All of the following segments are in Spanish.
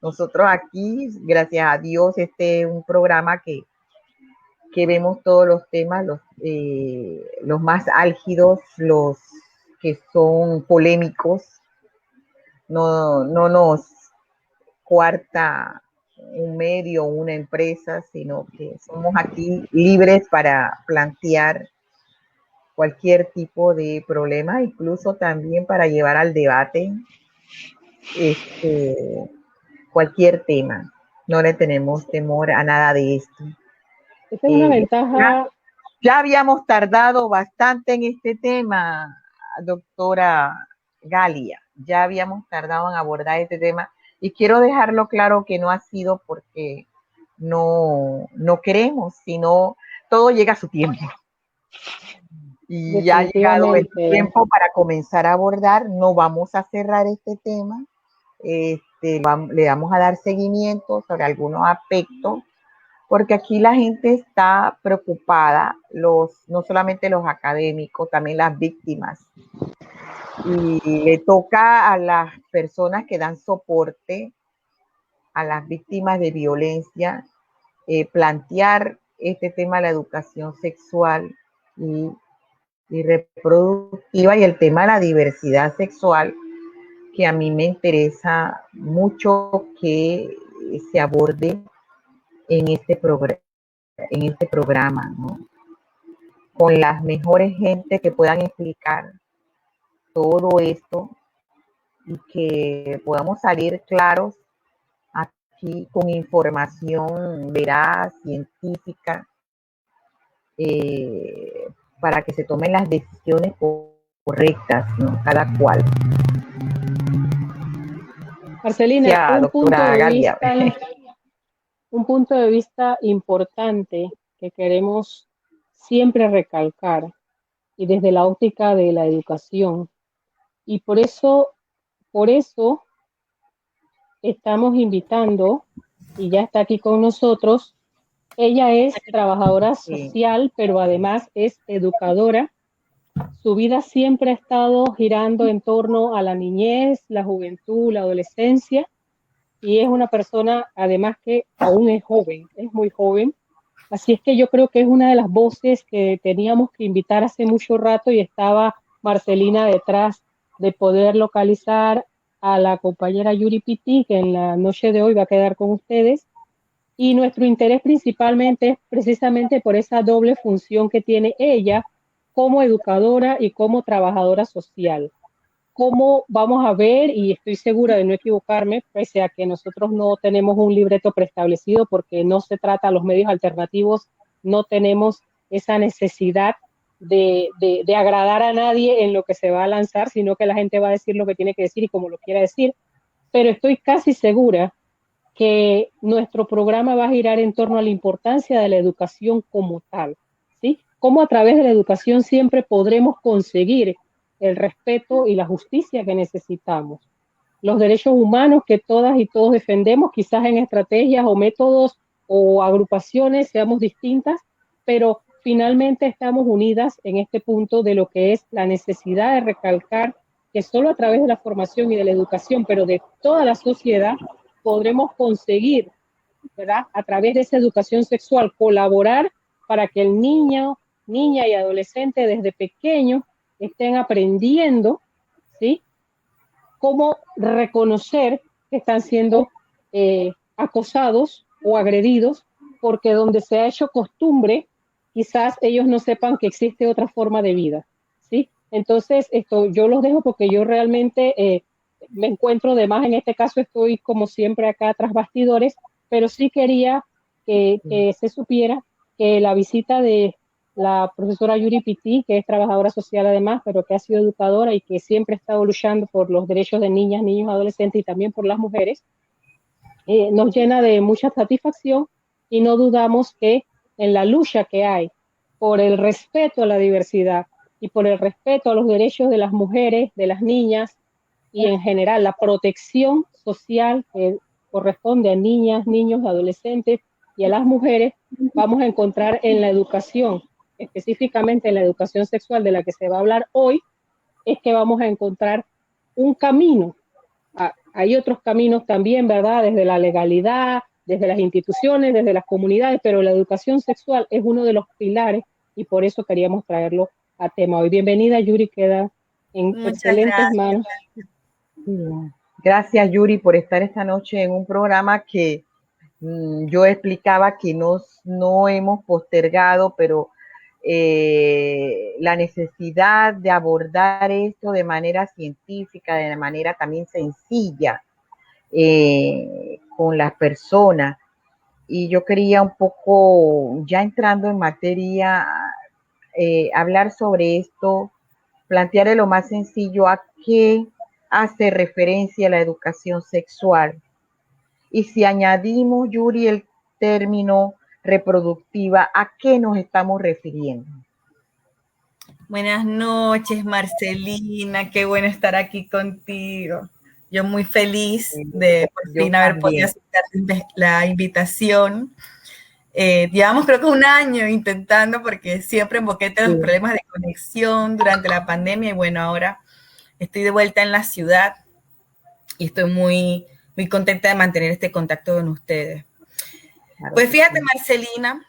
Nosotros aquí, gracias a Dios, este es un programa que vemos todos los temas, los más álgidos, los que son polémicos, no nos cuarta un medio o una empresa, sino que somos aquí libres para plantear cualquier tipo de problema, incluso también para llevar al debate cualquier tema. No le tenemos temor a nada de esto. Esta es una ventaja. Ya habíamos tardado bastante en este tema, doctora Galia. Ya habíamos tardado en abordar este tema y quiero dejarlo claro que no ha sido porque no queremos, sino todo llega a su tiempo. Y ya ha llegado el tiempo para comenzar a abordar. No vamos a cerrar este tema. Le vamos a dar seguimiento sobre algunos aspectos, porque aquí la gente está preocupada, no solamente los académicos, también las víctimas. Y le toca a las personas que dan soporte a las víctimas de violencia plantear este tema de la educación sexual y reproductiva y el tema de la diversidad sexual, que a mí me interesa mucho que se aborde en este programa, ¿no? Con las mejores gentes que puedan explicar todo esto y que podamos salir claros aquí con información veraz, científica, para que se tomen las decisiones correctas, ¿no? Cada cual. Marcelina, un punto de vista importante que queremos siempre recalcar, y desde la óptica de la educación, y por eso estamos invitando, y ya está aquí con nosotros. Ella es trabajadora social, pero además es educadora. Su vida siempre ha estado girando en torno a la niñez, la juventud, la adolescencia, y es una persona, además, que aún es joven, es muy joven. Así es que yo creo que es una de las voces que teníamos que invitar hace mucho rato, y estaba Marcelina detrás de poder localizar a la compañera Yuri Pitti, que en la noche de hoy va a quedar con ustedes. Y nuestro interés principalmente es precisamente por esa doble función que tiene ella como educadora y como trabajadora social. ¿Cómo vamos a ver? Y estoy segura de no equivocarme, pese a que nosotros no tenemos un libreto preestablecido, porque no se trata, los medios alternativos no tenemos esa necesidad de agradar a nadie en lo que se va a lanzar, sino que la gente va a decir lo que tiene que decir y como lo quiera decir. Pero estoy casi segura que nuestro programa va a girar en torno a la importancia de la educación como tal, ¿sí? Cómo a través de la educación siempre podremos conseguir el respeto y la justicia que necesitamos. Los derechos humanos que todas y todos defendemos, quizás en estrategias o métodos o agrupaciones seamos distintas, pero finalmente estamos unidas en este punto de lo que es la necesidad de recalcar que solo a través de la formación y de la educación, pero de toda la sociedad, podremos conseguir, ¿verdad?, a través de esa educación sexual, colaborar para que el niño, niña y adolescente desde pequeño estén aprendiendo, ¿sí?, cómo reconocer que están siendo acosados o agredidos, porque donde se ha hecho costumbre, quizás ellos no sepan que existe otra forma de vida, ¿sí? Entonces, esto yo los dejo porque yo realmente me encuentro de más. En este caso estoy como siempre acá tras bastidores, pero sí quería que se supiera que la visita de la profesora Yuri Pitti, que es trabajadora social además, pero que ha sido educadora y que siempre ha estado luchando por los derechos de niñas, niños, adolescentes y también por las mujeres, nos llena de mucha satisfacción, y no dudamos que en la lucha que hay por el respeto a la diversidad y por el respeto a los derechos de las mujeres, de las niñas y en general la protección social que corresponde a niñas, niños, adolescentes y a las mujeres, vamos a encontrar en la educación, específicamente en la educación sexual de la que se va a hablar hoy, es que vamos a encontrar un camino hay otros caminos también, ¿verdad? Desde la legalidad, desde las instituciones, desde las comunidades, pero la educación sexual es uno de los pilares y por eso queríamos traerlo a tema hoy. Bienvenida, Yuri, queda en Muchas excelentes gracias. manos. Gracias, Yuri, por estar esta noche en un programa que yo explicaba que no hemos postergado, pero la necesidad de abordar esto de manera científica, de manera también sencilla, con las personas. Y yo quería un poco, ya entrando en materia, hablar sobre esto, plantear lo más sencillo a qué hace referencia la educación sexual. Y si añadimos, Yuri, el término reproductiva, ¿a qué nos estamos refiriendo? Buenas noches, Marcelina. Qué bueno estar aquí contigo. Yo muy feliz de por fin haber podido aceptar la invitación. Llevamos creo que un año intentando porque siempre en Boquete los problemas de conexión durante la pandemia y bueno, ahora estoy de vuelta en la ciudad y estoy muy, muy contenta de mantener este contacto con ustedes. Claro, pues fíjate, Marcelina,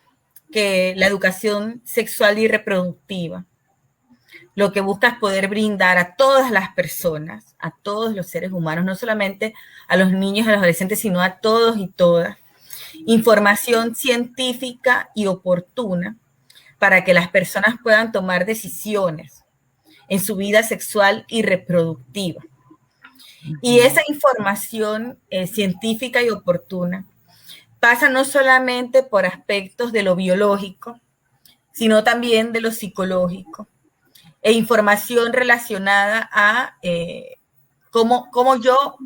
que la educación sexual y reproductiva lo que busca es poder brindar a todas las personas, a todos los seres humanos, no solamente a los niños y a los adolescentes, sino a todos y todas, información científica y oportuna para que las personas puedan tomar decisiones en su vida sexual y reproductiva. Y esa información científica y oportuna pasa no solamente por aspectos de lo biológico, sino también de lo psicológico, e información relacionada a cómo yo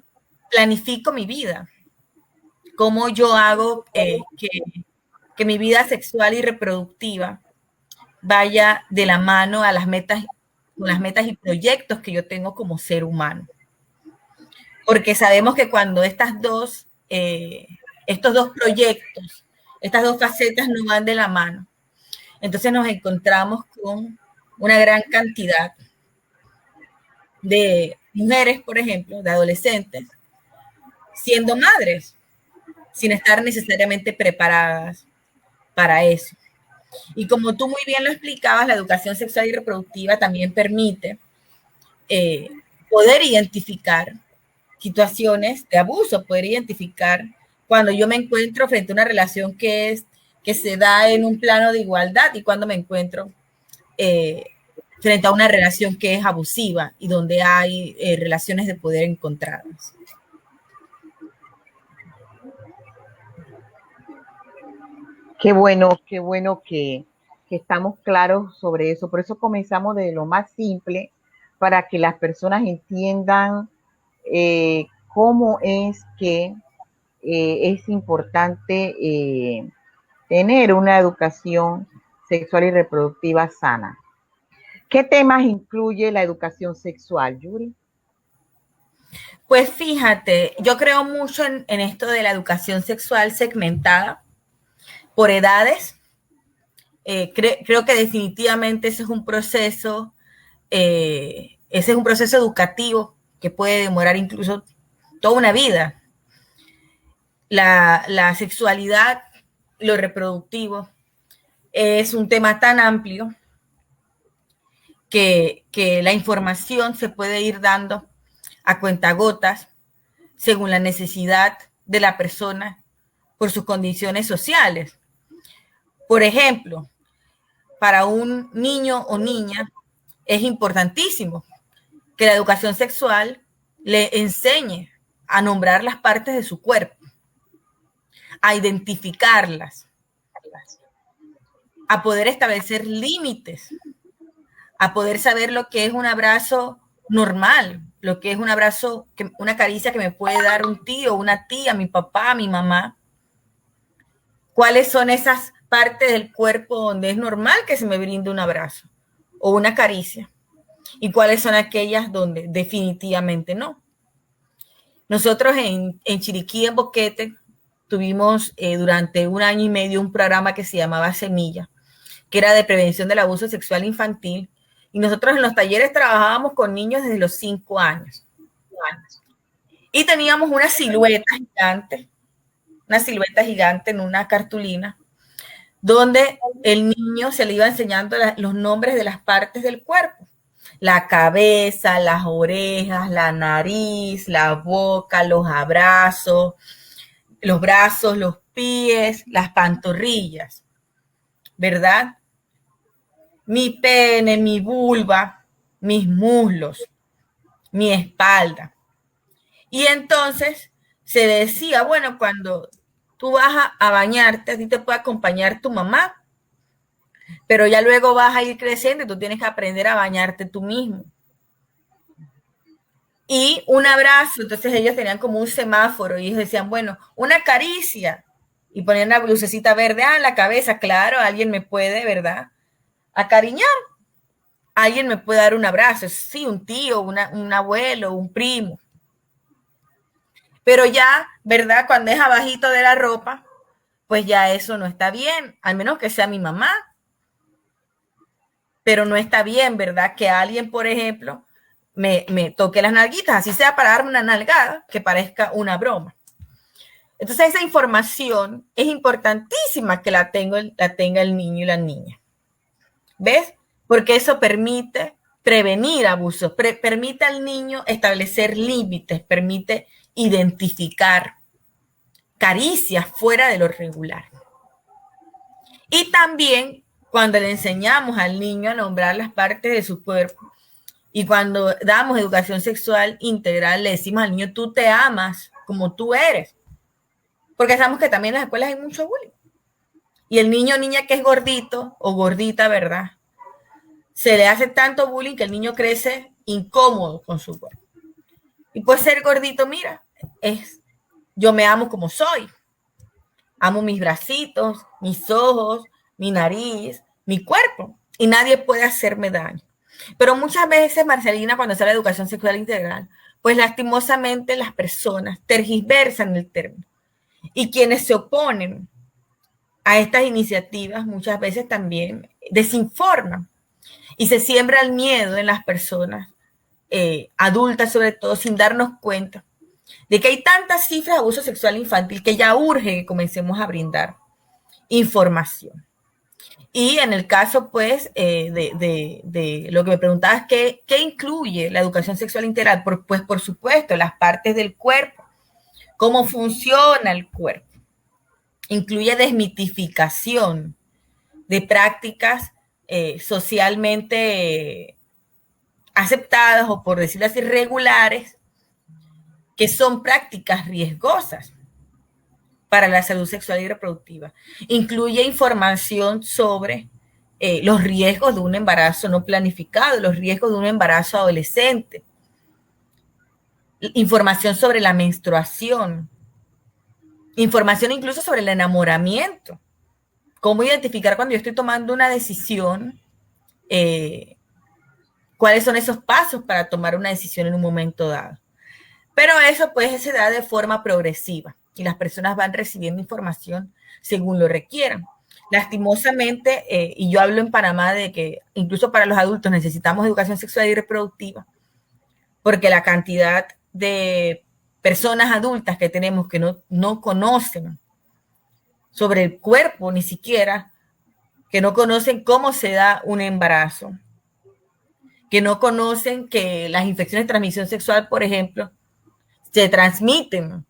planifico mi vida, cómo yo hago que mi vida sexual y reproductiva vaya de la mano a con las metas y proyectos que yo tengo como ser humano. Porque sabemos que cuando estos dos proyectos, estas dos facetas no van de la mano, entonces nos encontramos con una gran cantidad de mujeres, por ejemplo, de adolescentes, siendo madres, sin estar necesariamente preparadas para eso. Y como tú muy bien lo explicabas, la educación sexual y reproductiva también permite poder identificar situaciones de abuso, poder identificar cuando yo me encuentro frente a una relación que se da en un plano de igualdad y cuando me encuentro frente a una relación que es abusiva y donde hay relaciones de poder encontradas. Qué bueno que estamos claros sobre eso. Por eso comenzamos de lo más simple para que las personas entiendan cómo es que es importante tener una educación sexual y reproductiva sana. ¿Qué temas incluye la educación sexual, Yuri? Pues fíjate, yo creo mucho en esto de la educación sexual segmentada por edades. Creo que definitivamente ese es un proceso educativo que puede demorar incluso toda una vida. La sexualidad, lo reproductivo, es un tema tan amplio que la información se puede ir dando a cuentagotas según la necesidad de la persona por sus condiciones sociales. Por ejemplo, para un niño o niña es importantísimo que la educación sexual le enseñe a nombrar las partes de su cuerpo, a identificarlas, a poder establecer límites, a poder saber lo que es un abrazo normal, lo que es un abrazo, una caricia que me puede dar un tío, una tía, mi papá, mi mamá. ¿Cuáles son esas partes del cuerpo donde es normal que se me brinde un abrazo o una caricia? ¿Y cuáles son aquellas donde definitivamente no? Nosotros en Chiriquí, en Boquete, tuvimos durante 1 año y medio un programa que se llamaba Semilla, que era de prevención del abuso sexual infantil. Y nosotros en los talleres trabajábamos con niños desde los 5 años. Y teníamos una silueta gigante en una cartulina, donde el niño se le iba enseñando los nombres de las partes del cuerpo. La cabeza, las orejas, la nariz, la boca, los brazos, los pies, las pantorrillas, ¿verdad? Mi pene, mi vulva, mis muslos, mi espalda. Y entonces se decía, bueno, cuando tú vas a bañarte, a ti te puede acompañar tu mamá, pero ya luego vas a ir creciendo y tú tienes que aprender a bañarte tú mismo. Y un abrazo, entonces ellos tenían como un semáforo y ellos decían, bueno, una caricia, y ponían una lucecita verde, en la cabeza, claro, alguien me puede, ¿verdad? Acariñar, alguien me puede dar un abrazo, sí, un tío, un abuelo, un primo. Pero ya, ¿verdad? Cuando es abajito de la ropa, pues ya eso no está bien, al menos que sea mi mamá. Pero no está bien, ¿verdad? Que alguien, por ejemplo, me toque las nalguitas, así sea para darme una nalgada, que parezca una broma. Entonces esa información es importantísima que la tenga el niño y la niña. ¿Ves? Porque eso permite prevenir abusos, permite al niño establecer límites, permite identificar caricias fuera de lo regular. Y también cuando le enseñamos al niño a nombrar las partes de su cuerpo y cuando damos educación sexual integral, le decimos al niño, tú te amas como tú eres. Porque sabemos que también en las escuelas hay mucho bullying. Y el niño o niña que es gordito o gordita, ¿verdad? Se le hace tanto bullying que el niño crece incómodo con su cuerpo. Y por ser gordito, mira, yo me amo como soy. Amo mis bracitos, mis ojos, mi nariz, mi cuerpo. Y nadie puede hacerme daño. Pero muchas veces, Marcelina, cuando sale educación sexual integral, pues lastimosamente las personas tergiversan el término. Y quienes se oponen a estas iniciativas muchas veces también desinforman y se siembra el miedo en las personas adultas, sobre todo, sin darnos cuenta de que hay tantas cifras de abuso sexual infantil que ya urge que comencemos a brindar información. Y en el caso, pues, de lo que me preguntabas, ¿qué incluye la educación sexual integral? Pues, por supuesto, las partes del cuerpo, cómo funciona el cuerpo. Incluye desmitificación de prácticas socialmente aceptadas o, por decirlo así, regulares, que son prácticas riesgosas para la salud sexual y reproductiva. Incluye información sobre los riesgos de un embarazo no planificado, los riesgos de un embarazo adolescente, información sobre la menstruación, información incluso sobre el enamoramiento, cómo identificar cuando yo estoy tomando una decisión, cuáles son esos pasos para tomar una decisión en un momento dado. Pero eso pues se da de forma progresiva y las personas van recibiendo información según lo requieran. Lastimosamente, y yo hablo en Panamá de que incluso para los adultos necesitamos educación sexual y reproductiva, porque la cantidad de personas adultas que tenemos que no conocen sobre el cuerpo ni siquiera, que no conocen cómo se da un embarazo, que no conocen que las infecciones de transmisión sexual, por ejemplo, se transmiten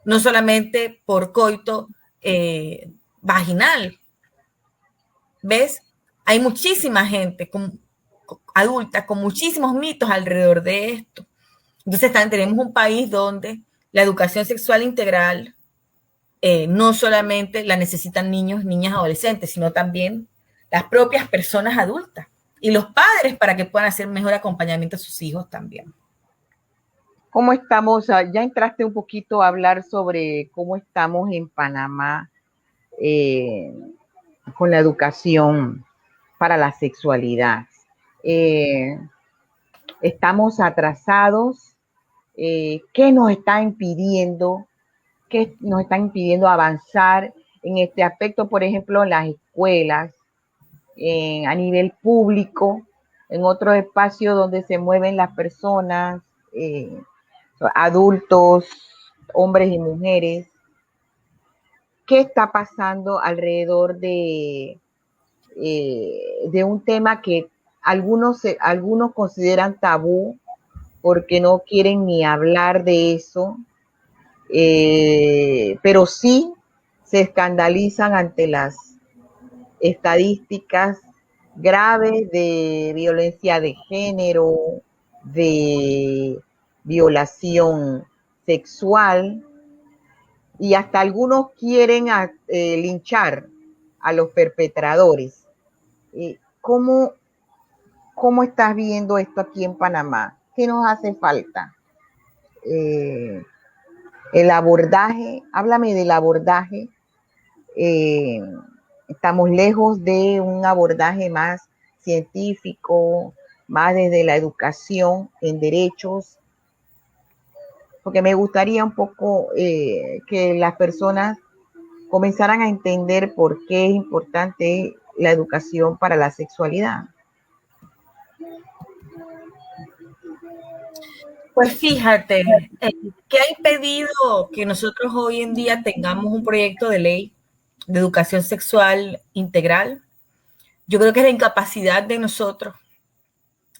no solamente por coito vaginal. ¿Ves? Hay muchísima gente adulta con muchísimos mitos alrededor de esto. Entonces tenemos un país donde la educación sexual integral no solamente la necesitan niños, niñas, adolescentes, sino también las propias personas adultas y los padres para que puedan hacer mejor acompañamiento a sus hijos también. ¿Cómo estamos? Ya entraste un poquito a hablar sobre cómo estamos en Panamá con la educación para la sexualidad. Estamos atrasados. ¿Qué nos está impidiendo? ¿Qué nos está impidiendo avanzar en este aspecto? Por ejemplo, en las escuelas, a nivel público, en otro espacio donde se mueven las personas, adultos, hombres y mujeres. ¿Qué está pasando alrededor de un tema que algunos consideran tabú porque no quieren ni hablar de eso, pero sí se escandalizan ante las estadísticas graves de violencia de género, de violación sexual, y hasta algunos quieren linchar a los perpetradores. ¿Cómo estás viendo esto aquí en Panamá? ¿Qué nos hace falta? El abordaje, háblame del abordaje. Estamos lejos de un abordaje más científico, más desde la educación en derechos, porque me gustaría un poco que las personas comenzaran a entender por qué es importante la educación para la sexualidad. Pues fíjate, ¿qué ha impedido que nosotros hoy en día tengamos un proyecto de ley de educación sexual integral? Yo creo que es la incapacidad de nosotros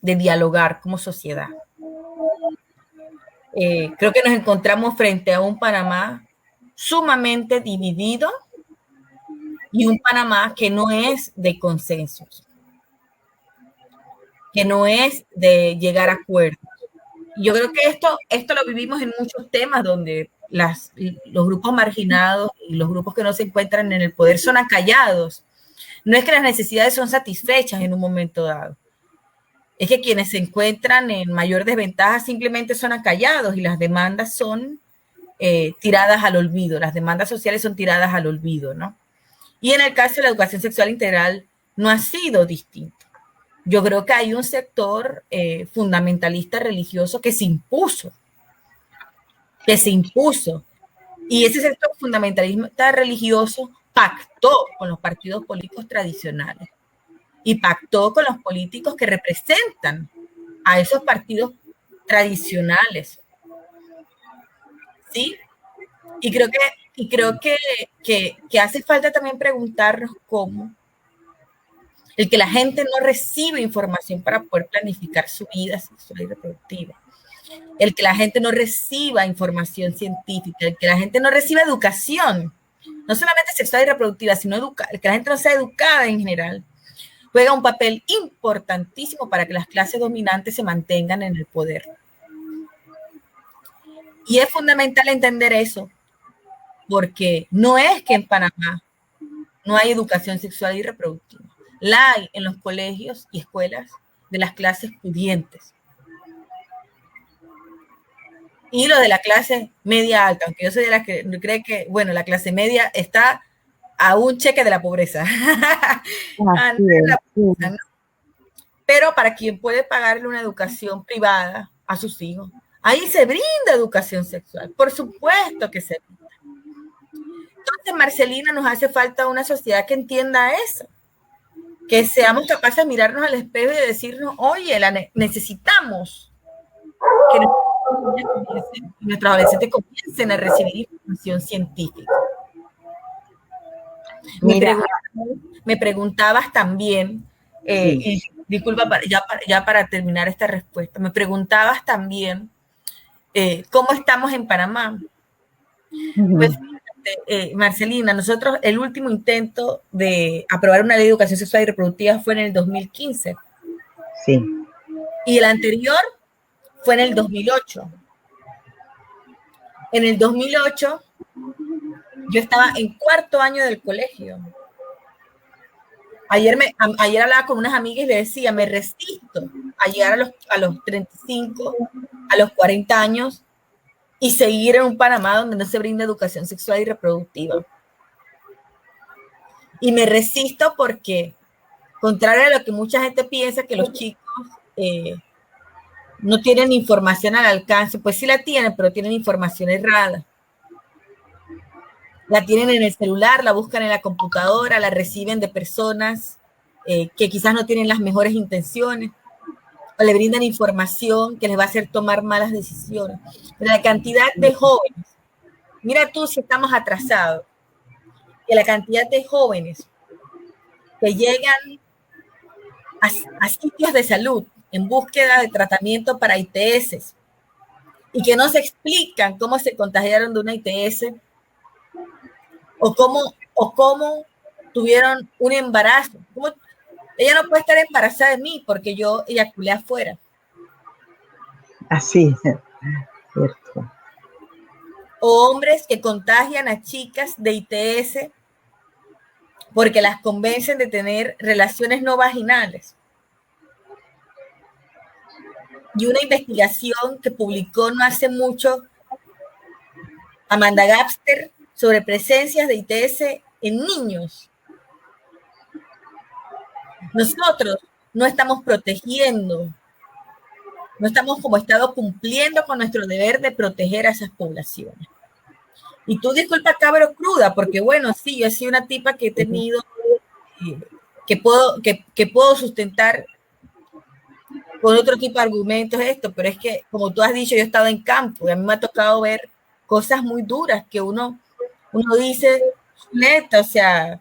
de dialogar como sociedad. Creo que nos encontramos frente a un Panamá sumamente dividido y un Panamá que no es de consensos, que no es de llegar a acuerdos. Yo creo que esto lo vivimos en muchos temas donde los grupos marginados y los grupos que no se encuentran en el poder son acallados. No es que las necesidades son satisfechas en un momento dado. Es que quienes se encuentran en mayor desventaja simplemente son acallados y las demandas son tiradas al olvido. Las demandas sociales son tiradas al olvido, ¿no? Y en el caso de la educación sexual integral no ha sido distinto. Yo creo que hay un sector fundamentalista religioso que se impuso. Y ese sector fundamentalista religioso pactó con los partidos políticos tradicionales y pactó con los políticos que representan a esos partidos tradicionales. ¿Sí? Y creo que hace falta también preguntarnos cómo el que la gente no recibe información para poder planificar su vida sexual y reproductiva, el que la gente no reciba información científica, el que la gente no reciba educación, no solamente sexual y reproductiva, sino el que la gente no sea educada en general, juega un papel importantísimo para que las clases dominantes se mantengan en el poder. Y es fundamental entender eso, porque no es que en Panamá no hay educación sexual y reproductiva. La hay en los colegios y escuelas de las clases pudientes. Y lo de la clase media alta, aunque yo soy de las que cree que, bueno, la clase media está a un cheque de la pobreza. ¿No? Pero para quien puede pagarle una educación privada a sus hijos, ahí se brinda educación sexual. Por supuesto que se brinda. Entonces, Marcelina, nos hace falta una sociedad que entienda eso. Que seamos capaces de mirarnos al espejo y de decirnos, oye, necesitamos que nuestros adolescentes comiencen a recibir información científica. Me preguntabas también, y disculpa, ya para terminar esta respuesta, me preguntabas también cómo estamos en Panamá. Pues, Marcelina, nosotros el último intento de aprobar una ley de educación sexual y reproductiva fue en el 2015. Sí. Y el anterior fue en el 2008. En el 2008 yo estaba en cuarto año del colegio. Ayer hablaba con unas amigas y le decía, me resisto a llegar a los 35, a los 40 años y seguir en un Panamá donde no se brinda educación sexual y reproductiva. Y me resisto porque, contrario a lo que mucha gente piensa, que los chicos no tienen información al alcance, pues sí la tienen, pero tienen información errada. La tienen en el celular, la buscan en la computadora, la reciben de personas que quizás no tienen las mejores intenciones. o le brindan información que les va a hacer tomar malas decisiones. Pero la cantidad de jóvenes, mira tú si estamos atrasados, que la cantidad de jóvenes que llegan a sitios de salud en búsqueda de tratamiento para ITS y que no se explican cómo se contagiaron de una ITS o cómo tuvieron un embarazo. Ella no puede estar embarazada de mí porque yo eyaculé afuera. Así, cierto. O hombres que contagian a chicas de ITS porque las convencen de tener relaciones no vaginales. Y una investigación que publicó no hace mucho Amanda Gapster sobre presencias de ITS en niños. Nosotros no estamos protegiendo, no estamos como Estado cumpliendo con nuestro deber de proteger a esas poblaciones. Y tú disculpa, cabro cruda, porque bueno, sí, yo he sido una tipa que he tenido, que puedo sustentar con otro tipo de argumentos esto, pero es que, como tú has dicho, yo he estado en campo y a mí me ha tocado ver cosas muy duras que uno dice, neta, o sea,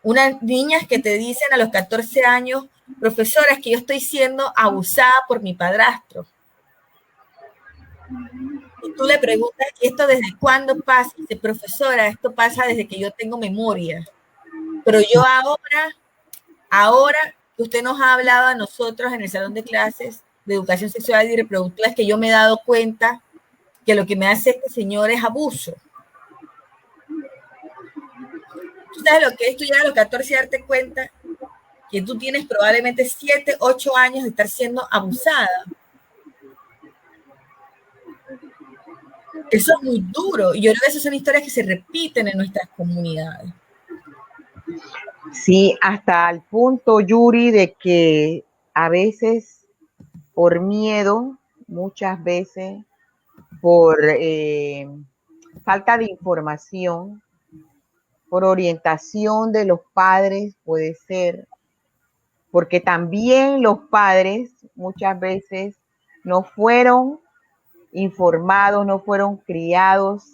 unas niñas que te dicen a los 14 años, profesora, es que yo estoy siendo abusada por mi padrastro. Y tú le preguntas, ¿y esto desde cuándo pasa? Y dice, profesora, esto pasa desde que yo tengo memoria. Pero yo ahora que usted nos ha hablado a nosotros en el salón de clases de educación sexual y reproductiva, es que yo me he dado cuenta que lo que me hace este señor es abuso. ¿Tú sabes lo que es tú llegar a los 14 y darte cuenta que tú tienes probablemente 7, 8 años de estar siendo abusada? Eso es muy duro y yo creo que esas son historias que se repiten en nuestras comunidades. Sí, hasta el punto, Yuri, de que a veces por miedo, muchas veces por falta de información, por orientación de los padres, puede ser, porque también los padres muchas veces no fueron informados, no fueron criados,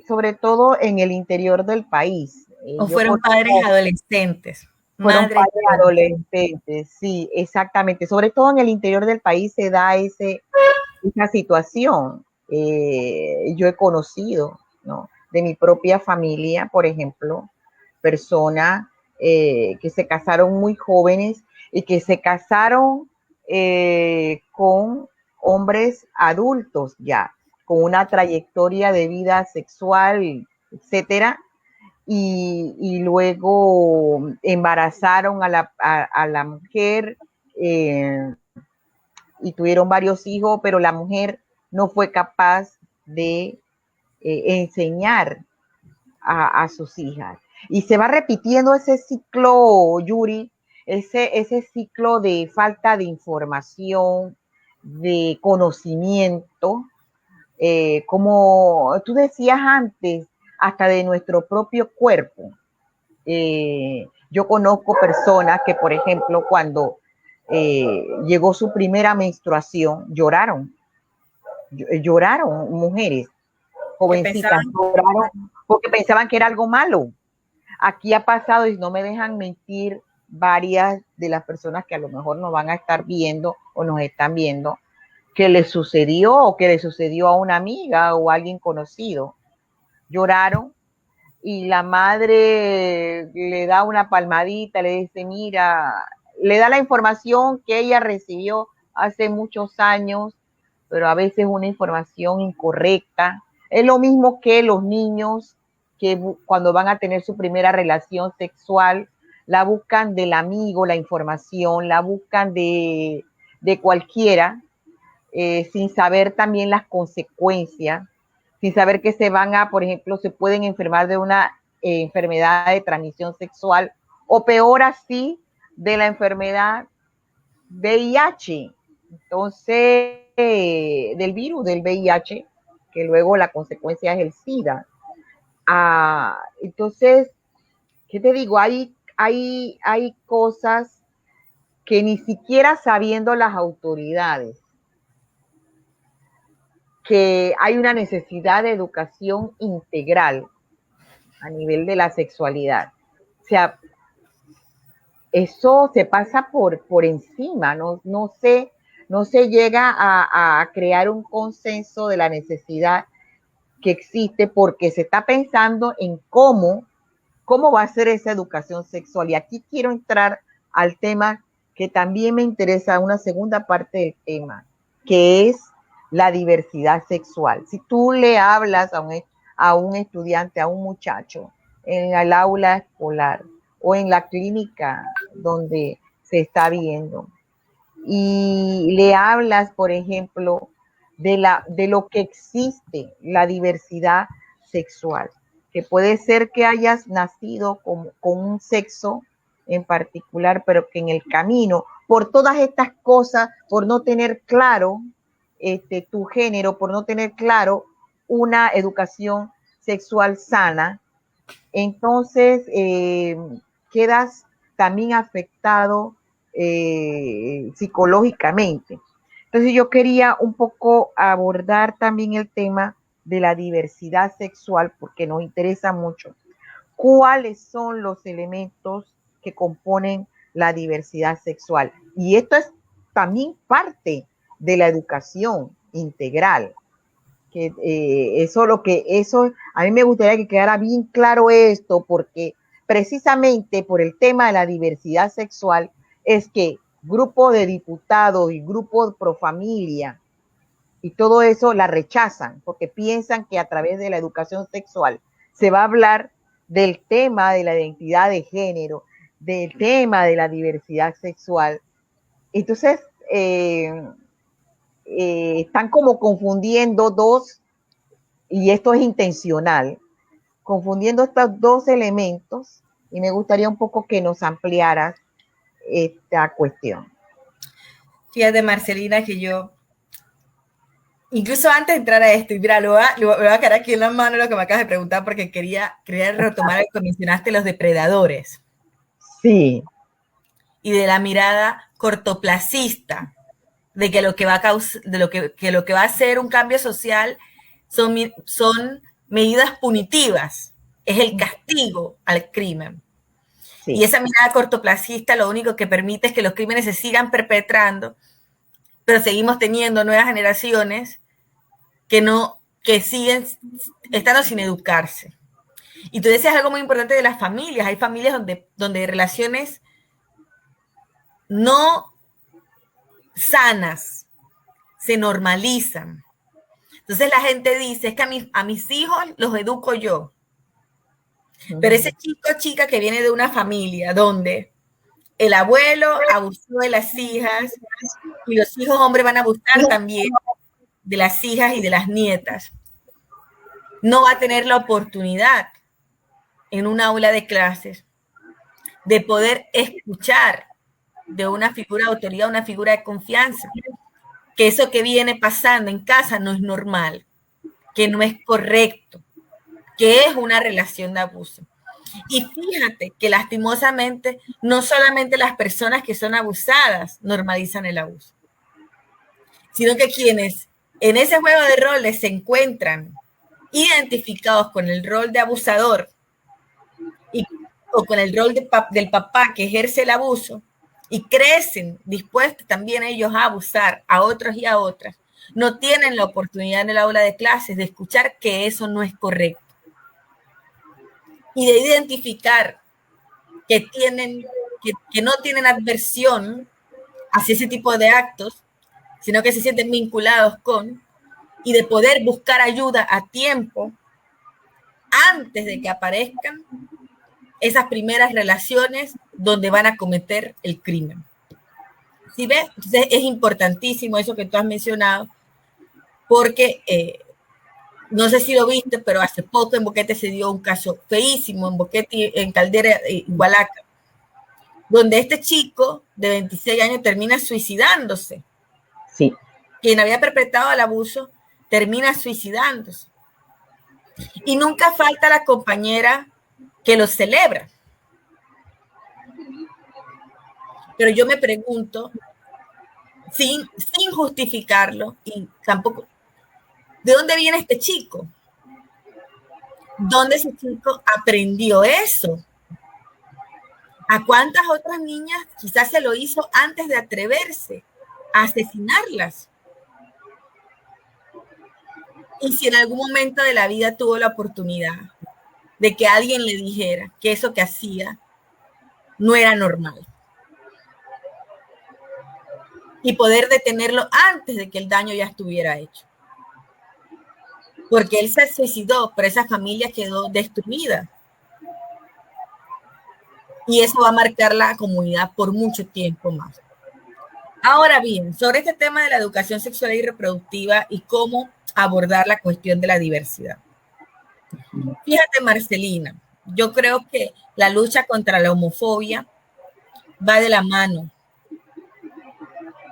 sobre todo en el interior del país. O fueron padres adolescentes. Fueron padres adolescentes, sí, exactamente. Sobre todo en el interior del país se da esa situación. Yo he conocido, ¿no?, de mi propia familia, por ejemplo, personas que se casaron muy jóvenes y que se casaron con hombres adultos ya, con una trayectoria de vida sexual, etcétera, y luego embarazaron a la mujer y tuvieron varios hijos, pero la mujer no fue capaz de enseñar a sus hijas. Y se va repitiendo ese ciclo, Yuri, ese ciclo de falta de información, de conocimiento, como tú decías antes, hasta de nuestro propio cuerpo. Yo conozco personas que, por ejemplo, cuando llegó su primera menstruación, lloraron mujeres, jovencitas, lloraron porque pensaban que era algo malo. Aquí ha pasado, y no me dejan mentir, varias de las personas que a lo mejor nos van a estar viendo o nos están viendo, que le sucedió o que le sucedió a una amiga o a alguien conocido. Lloraron y la madre le da una palmadita, le dice, mira, le da la información que ella recibió hace muchos años, pero a veces una información incorrecta. Es lo mismo que los niños que cuando van a tener su primera relación sexual, la buscan del amigo, la información, la buscan de cualquiera, sin saber también las consecuencias, sin saber que se van a, por ejemplo, se pueden enfermar de una enfermedad de transmisión sexual o peor así, de la enfermedad VIH. Entonces, del virus del VIH, que luego la consecuencia es el SIDA. Entonces, ¿qué te digo? Hay cosas que ni siquiera sabiendo las autoridades que hay una necesidad de educación integral a nivel de la sexualidad. O sea, eso se pasa por encima, no se llega a crear un consenso de la necesidad que existe porque se está pensando en cómo va a ser esa educación sexual. Y aquí quiero entrar al tema que también me interesa, una segunda parte del tema, que es la diversidad sexual. Si tú le hablas a un estudiante, a un muchacho, en el aula escolar o en la clínica donde se está viendo, y le hablas, por ejemplo, de lo que existe, la diversidad sexual, que puede ser que hayas nacido con un sexo en particular, pero que en el camino, por todas estas cosas, por no tener claro tu género, por no tener claro una educación sexual sana, entonces quedas también afectado psicológicamente. Entonces yo quería un poco abordar también el tema de la diversidad sexual porque nos interesa mucho. ¿Cuáles son los elementos que componen la diversidad sexual? Y esto es también parte de la educación integral. Que eso a mí me gustaría que quedara bien claro esto, porque precisamente por el tema de la diversidad sexual es que grupos de diputados y grupos pro familia y todo eso la rechazan porque piensan que a través de la educación sexual se va a hablar del tema de la identidad de género, del tema de la diversidad sexual. Entonces, están como confundiendo dos, y esto es intencional, confundiendo estos dos elementos, y me gustaría un poco que nos ampliaras esta cuestión. Fíjate, Marcelina, que yo, incluso antes de entrar a esto, y mira, lo voy a quedar aquí en la mano lo que me acabas de preguntar, porque quería retomar lo que mencionaste, los depredadores. Sí. Y de la mirada cortoplacista, de que lo que va a causar, de lo que va a hacer un cambio social son medidas punitivas, es el castigo al crimen. Sí. Y esa mirada cortoplacista lo único que permite es que los crímenes se sigan perpetrando, pero seguimos teniendo nuevas generaciones que siguen estando sin educarse. Y tú decías algo muy importante de las familias. Hay familias donde relaciones no sanas se normalizan. Entonces la gente dice, es que a mis hijos los educo yo. Pero ese chico o chica que viene de una familia donde el abuelo abusó de las hijas y los hijos hombres van a abusar también de las hijas y de las nietas, no va a tener la oportunidad en un aula de clases de poder escuchar de una figura de autoridad, una figura de confianza, que eso que viene pasando en casa no es normal, que no es correcto, que es una relación de abuso. Y fíjate que lastimosamente no solamente las personas que son abusadas normalizan el abuso, sino que quienes en ese juego de roles se encuentran identificados con el rol de abusador o con el rol del papá que ejerce el abuso y crecen dispuestos también ellos a abusar a otros y a otras, no tienen la oportunidad en el aula de clases de escuchar que eso no es correcto y de identificar que no tienen adversión hacia ese tipo de actos, sino que se sienten vinculados con, y de poder buscar ayuda a tiempo antes de que aparezcan esas primeras relaciones donde van a cometer el crimen. ¿Sí ves? Entonces es importantísimo eso que tú has mencionado, porque no sé si lo viste, pero hace poco en Boquete se dio un caso feísimo, en Boquete, en Caldera, Igualaca, donde este chico de 26 años termina suicidándose. Sí. Quien había perpetrado el abuso termina suicidándose. Y nunca falta la compañera que lo celebra. Pero yo me pregunto, sin justificarlo, y tampoco, ¿de dónde viene este chico? ¿Dónde ese chico aprendió eso? ¿A cuántas otras niñas quizás se lo hizo antes de atreverse a asesinarlas? Y si en algún momento de la vida tuvo la oportunidad de que alguien le dijera que eso que hacía no era normal. Y poder detenerlo antes de que el daño ya estuviera hecho. Porque él se suicidó, pero esa familia quedó destruida. Y eso va a marcar la comunidad por mucho tiempo más. Ahora bien, sobre este tema de la educación sexual y reproductiva y cómo abordar la cuestión de la diversidad. Fíjate, Marcelina, yo creo que la lucha contra la homofobia va de la mano.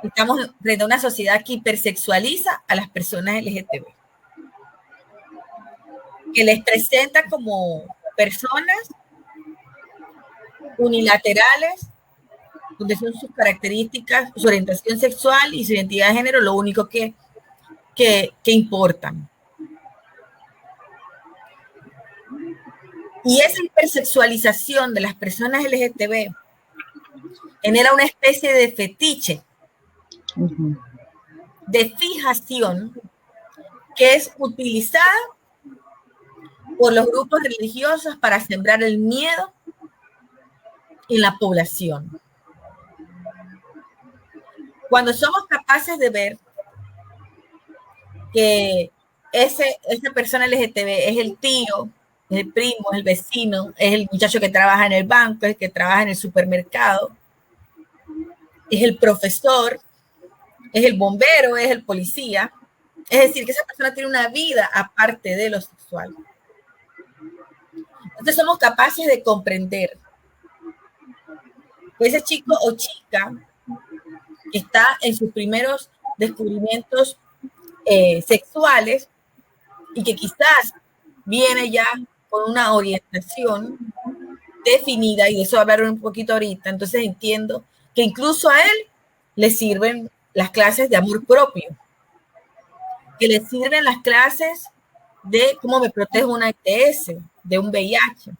Estamos frente a una sociedad que hipersexualiza a las personas LGTB, que les presenta como personas unilaterales, donde son sus características, su orientación sexual y su identidad de género lo único que importan. Y esa hipersexualización de las personas LGTB genera una especie de fetiche, de fijación, que es utilizada por los grupos religiosos para sembrar el miedo en la población. Cuando somos capaces de ver que esa persona LGTB es el tío, es el primo, es el vecino, es el muchacho que trabaja en el banco, es el que trabaja en el supermercado, es el profesor, es el bombero, es el policía. Es decir, que esa persona tiene una vida aparte de lo sexual. Entonces somos capaces de comprender que ese chico o chica que está en sus primeros descubrimientos sexuales y que quizás viene ya con una orientación definida, y de eso hablar un poquito ahorita, entonces entiendo que incluso a él le sirven las clases de amor propio, que le sirven las clases de cómo me protejo una ETS, de un VIH,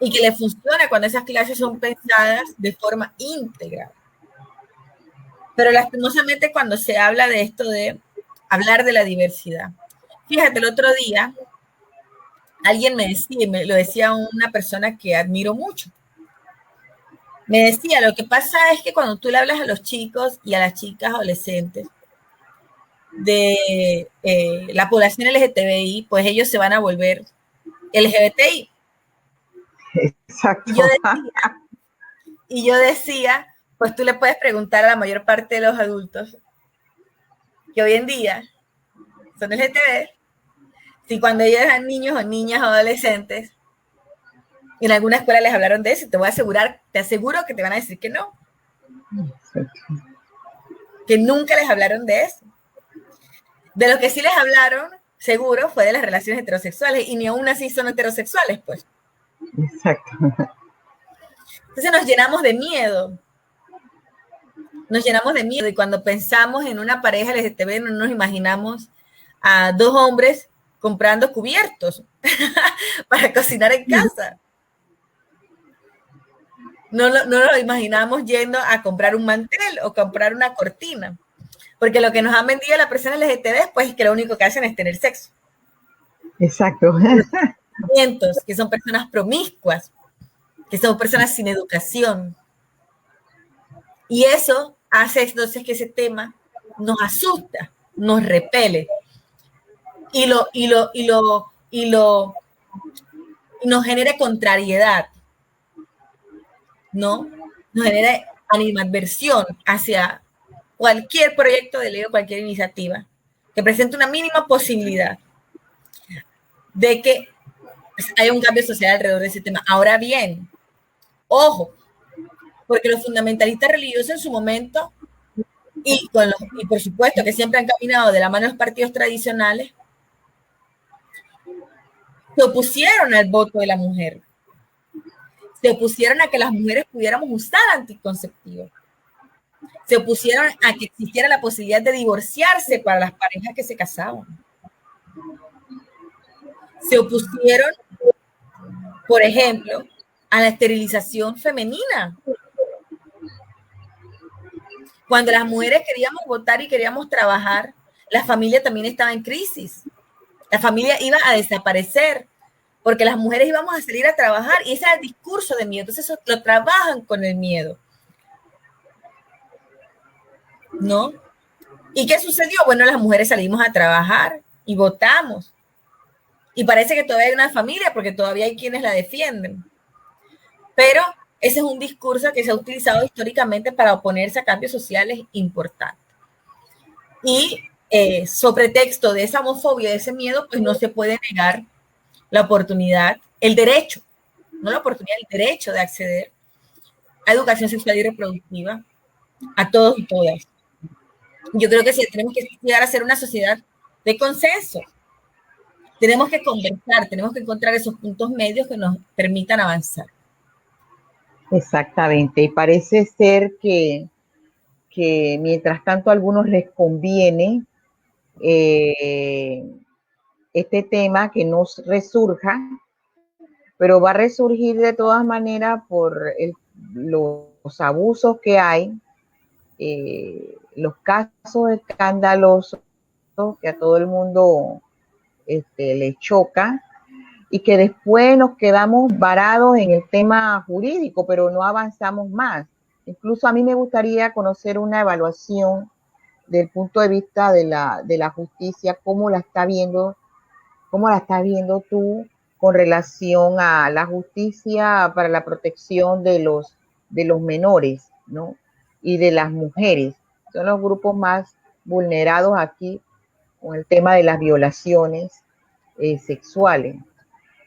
y que le funciona cuando esas clases son pensadas de forma íntegra. Pero lastimosamente cuando se habla de esto de hablar de la diversidad. Fíjate, el otro día alguien me decía, me lo decía una persona que admiro mucho, me decía, lo que pasa es que cuando tú le hablas a los chicos y a las chicas adolescentes de la población LGTBI, pues ellos se van a volver LGBTI. Exacto. Y yo decía, pues tú le puedes preguntar a la mayor parte de los adultos que hoy en día son LGTB, si cuando ellos eran niños o niñas o adolescentes, en alguna escuela les hablaron de eso, te aseguro que te van a decir que no. Exacto. Que nunca les hablaron de eso. De lo que sí les hablaron, seguro, fue de las relaciones heterosexuales, y ni aún así son heterosexuales, pues. Exacto. Entonces nos llenamos de miedo. Nos llenamos de miedo, y cuando pensamos en una pareja LGTB no nos imaginamos a dos hombres comprando cubiertos para cocinar en casa. No lo imaginamos yendo a comprar un mantel o comprar una cortina, porque lo que nos han vendido las personas LGTB pues es que lo único que hacen es tener sexo. Exacto. Que son personas promiscuas, que son personas sin educación. Y eso hace entonces que ese tema nos asusta, nos repele y nos genere contrariedad, ¿no? Nos genera animadversión hacia cualquier proyecto de ley o cualquier iniciativa que presente una mínima posibilidad de que haya un cambio social alrededor de ese tema. Ahora bien, ojo, porque los fundamentalistas religiosos en su momento, y por supuesto que siempre han caminado de la mano de los partidos tradicionales, se opusieron al voto de la mujer. se opusieron a que las mujeres pudiéramos usar anticonceptivos, se opusieron a que existiera la posibilidad de divorciarse para las parejas que se casaban, se opusieron, por ejemplo, a la esterilización femenina. Cuando las mujeres queríamos votar y queríamos trabajar, la familia también estaba en crisis. La familia iba a desaparecer porque las mujeres íbamos a salir a trabajar y ese era el discurso de miedo. Entonces eso lo trabajan con el miedo, ¿no? ¿Y qué sucedió? Bueno, las mujeres salimos a trabajar y votamos. Y parece que todavía hay una familia porque todavía hay quienes la defienden. Pero ese es un discurso que se ha utilizado históricamente para oponerse a cambios sociales importantes. Y sobre texto de esa homofobia, de ese miedo, pues no se puede negar la oportunidad, el derecho, no la oportunidad, el derecho de acceder a educación sexual y reproductiva a todos y todas. Yo creo que sí, tenemos que llegar a ser una sociedad de consenso. Tenemos que conversar, tenemos que encontrar esos puntos medios que nos permitan avanzar. Exactamente, y parece ser que mientras tanto a algunos les conviene este tema que no resurja, pero va a resurgir de todas maneras por los abusos que hay, los casos escandalosos que a todo el mundo le choca, y que después nos quedamos varados en el tema jurídico, pero no avanzamos más. Incluso a mí me gustaría conocer una evaluación del punto de vista de la justicia, cómo la estás viendo tú con relación a la justicia para la protección de los menores, ¿no? Y de las mujeres. Son los grupos más vulnerados aquí con el tema de las violaciones sexuales.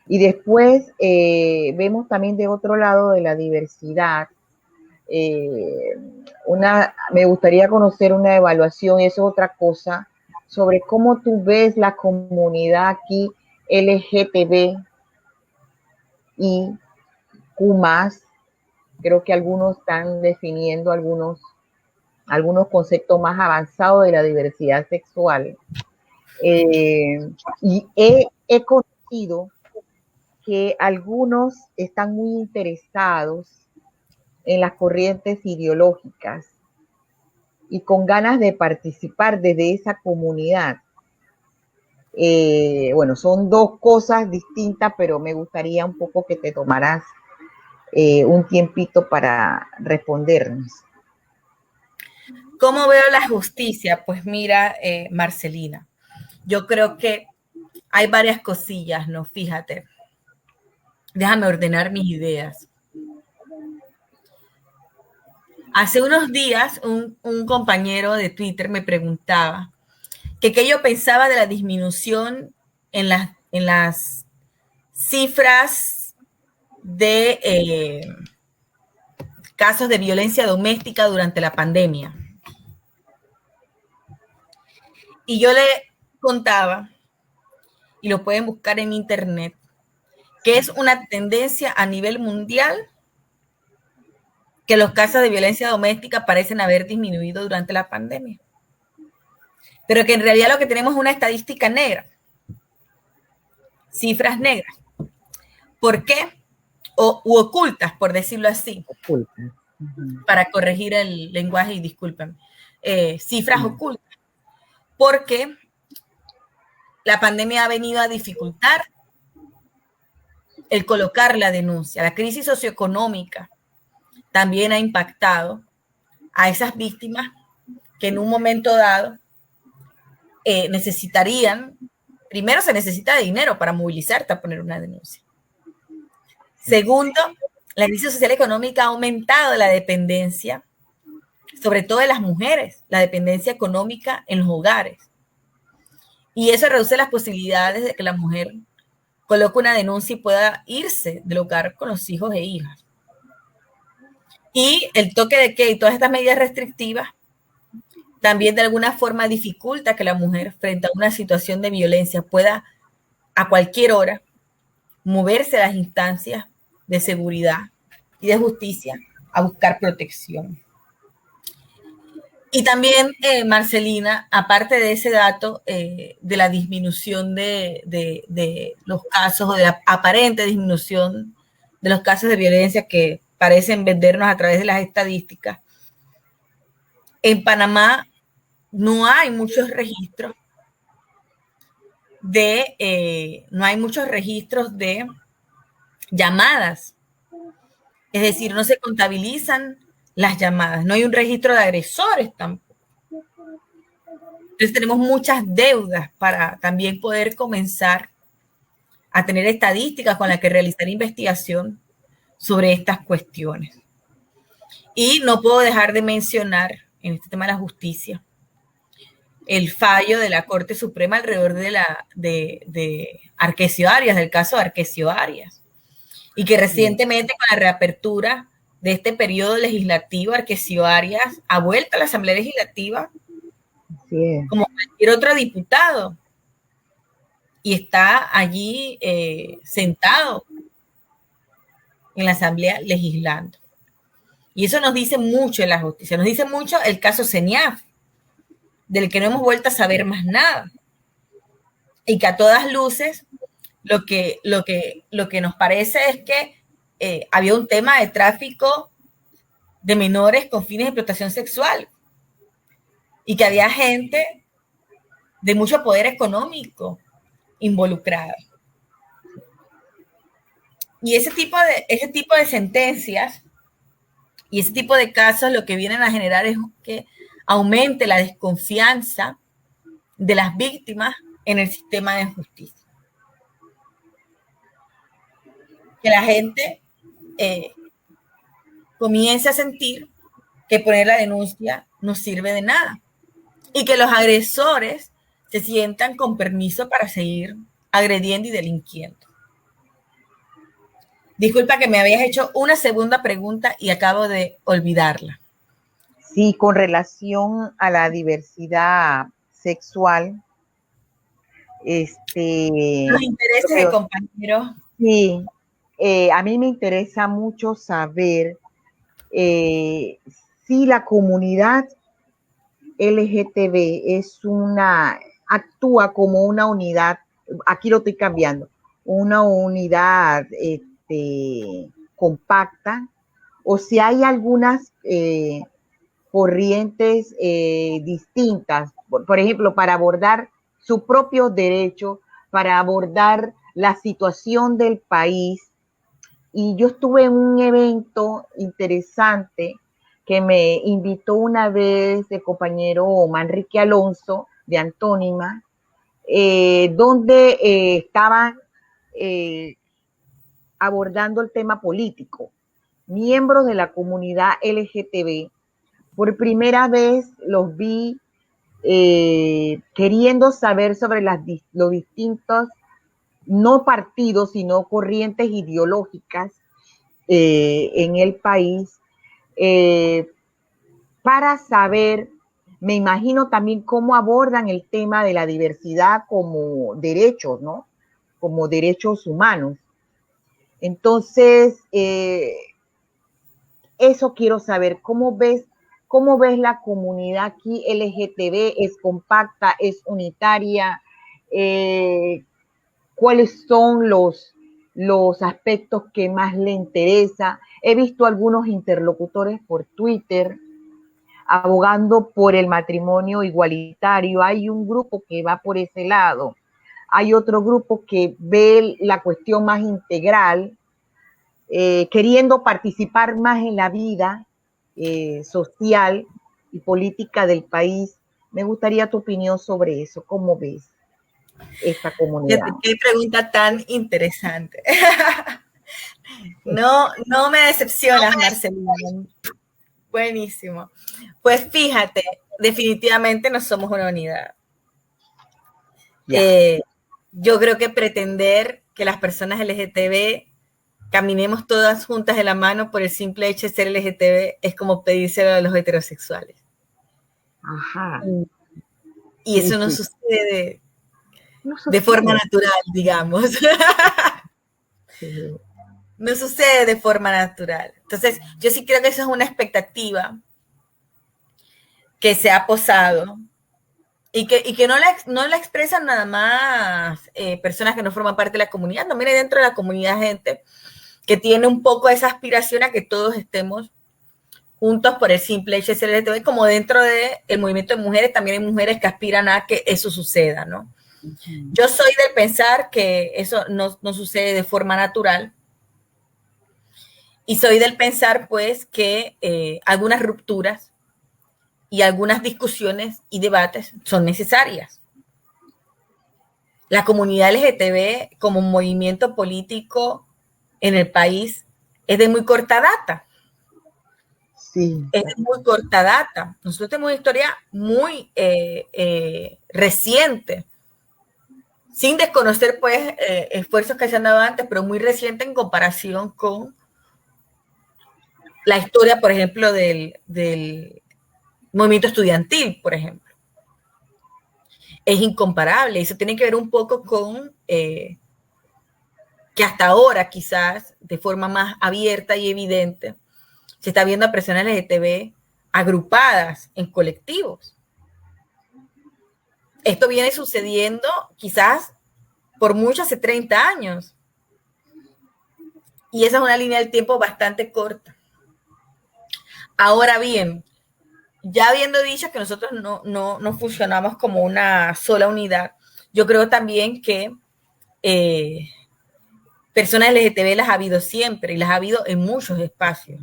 Y después vemos también de otro lado de la diversidad. Me gustaría conocer una evaluación, eso es otra cosa, sobre cómo tú ves la comunidad aquí LGTB y Q+. Creo que algunos están definiendo algunos conceptos más avanzados de la diversidad sexual. Y he conocido que algunos están muy interesados en las corrientes ideológicas y con ganas de participar desde esa comunidad. Bueno, son dos cosas distintas, pero me gustaría un poco que te tomaras un tiempito para respondernos. ¿Cómo veo la justicia? Pues mira, Marcelina, yo creo que hay varias cosillas, ¿no? Fíjate. Déjame ordenar mis ideas. Hace unos días un compañero de Twitter me preguntaba que qué yo pensaba de la disminución en las cifras de casos de violencia doméstica durante la pandemia. Y yo le contaba, y lo pueden buscar en internet, que es una tendencia a nivel mundial que los casos de violencia doméstica parecen haber disminuido durante la pandemia. Pero que en realidad lo que tenemos es una estadística negra, cifras negras. ¿Por qué? U ocultas, por decirlo así. Ocultas. Para corregir el lenguaje y discúlpenme. Cifras ocultas. Porque la pandemia ha venido a dificultar el colocar la denuncia. La crisis socioeconómica también ha impactado a esas víctimas que en un momento dado necesitarían, primero se necesita de dinero para movilizarte a poner una denuncia. Segundo, la crisis social y económica ha aumentado la dependencia, sobre todo de las mujeres, la dependencia económica en los hogares. Y eso reduce las posibilidades de que la mujer coloque una denuncia y pueda irse del hogar con los hijos e hijas. Y el toque de queda y todas estas medidas restrictivas también de alguna forma dificulta que la mujer frente a una situación de violencia pueda a cualquier hora moverse a las instancias de seguridad y de justicia a buscar protección. Y también, Marcelina, aparte de ese dato de la disminución de los casos o de la aparente disminución de los casos de violencia que parecen vendernos a través de las estadísticas, en Panamá no hay muchos registros de llamadas. Es decir, no se contabilizan las llamadas, no hay un registro de agresores tampoco. Entonces tenemos muchas deudas para también poder comenzar a tener estadísticas con las que realizar investigación sobre estas cuestiones. Y no puedo dejar de mencionar en este tema de la justicia el fallo de la Corte Suprema alrededor de Arquesio Arias, del caso de Arquesio Arias, y que recientemente con la reapertura de este periodo legislativo, Arquesio Arias ha vuelto a la Asamblea Legislativa como cualquier otro diputado y está allí sentado en la Asamblea legislando. Y eso nos dice mucho en la justicia, nos dice mucho el caso CENIAF, del que no hemos vuelto a saber más nada. Y que a todas luces lo que nos parece es que había un tema de tráfico de menores con fines de explotación sexual y que había gente de mucho poder económico involucrada. Y ese tipo de sentencias y ese tipo de casos lo que vienen a generar es que aumente la desconfianza de las víctimas en el sistema de justicia. Que la gente comience a sentir que poner la denuncia no sirve de nada y que los agresores se sientan con permiso para seguir agrediendo y delinquiendo. Disculpa que me habías hecho una segunda pregunta y acabo de olvidarla. Sí, con relación a la diversidad sexual, los intereses de compañeros. Sí, a mí me interesa mucho saber si la comunidad LGTB actúa como una unidad, aquí lo estoy cambiando, una unidad compacta, o si hay algunas corrientes distintas, por ejemplo, para abordar sus propios derechos, para abordar la situación del país. Y yo estuve en un evento interesante que me invitó una vez el compañero Manrique Alonso de Antónima, donde estaban abordando el tema político. Miembros de la comunidad LGTB, por primera vez los vi queriendo saber sobre los distintos, no partidos, sino corrientes ideológicas en el país, para saber, me imagino también cómo abordan el tema de la diversidad como derechos, ¿no? Como derechos humanos. Entonces, eso quiero saber, ¿cómo ves la comunidad aquí LGTB? ¿Es compacta? ¿Es unitaria? ¿Cuáles son los aspectos que más le interesa? He visto algunos interlocutores por Twitter abogando por el matrimonio igualitario. Hay un grupo que va por ese lado. Hay otro grupo que ve la cuestión más integral, queriendo participar más en la vida social y política del país. Me gustaría tu opinión sobre eso. ¿Cómo ves esta comunidad? Qué pregunta tan interesante. No me decepcionas, Marcelina. Buenísimo. Pues fíjate, definitivamente no somos una unidad. Yo creo que pretender que las personas LGTB caminemos todas juntas de la mano por el simple hecho de ser LGTB es como pedírselo a los heterosexuales. Ajá. Y eso no sucede de forma natural, digamos. Sí. no sucede de forma natural. Entonces, yo sí creo que esa es una expectativa que se ha posado y que no la expresan nada más personas que no forman parte de la comunidad. También hay dentro de la comunidad gente que tiene un poco esa aspiración a que todos estemos juntos por el simple hecho de ser LGTB, como dentro del movimiento de mujeres también hay mujeres que aspiran a que eso suceda, ¿no? Yo soy del pensar que eso no sucede de forma natural y soy del pensar, pues, que algunas rupturas y algunas discusiones y debates son necesarias. La comunidad LGTB como movimiento político en el país es de muy corta data. Sí. Es de muy corta data. Nosotros tenemos una historia muy reciente, sin desconocer pues esfuerzos que se han dado antes, pero muy reciente en comparación con la historia, por ejemplo, del movimiento estudiantil, por ejemplo. Es incomparable. Eso tiene que ver un poco con que hasta ahora, quizás, de forma más abierta y evidente, se está viendo a personas LGTB agrupadas en colectivos. Esto viene sucediendo quizás por mucho hace 30 años. Y esa es una línea del tiempo bastante corta. Ahora bien, ya habiendo dicho que nosotros no funcionamos como una sola unidad, yo creo también que personas LGTB las ha habido siempre y las ha habido en muchos espacios.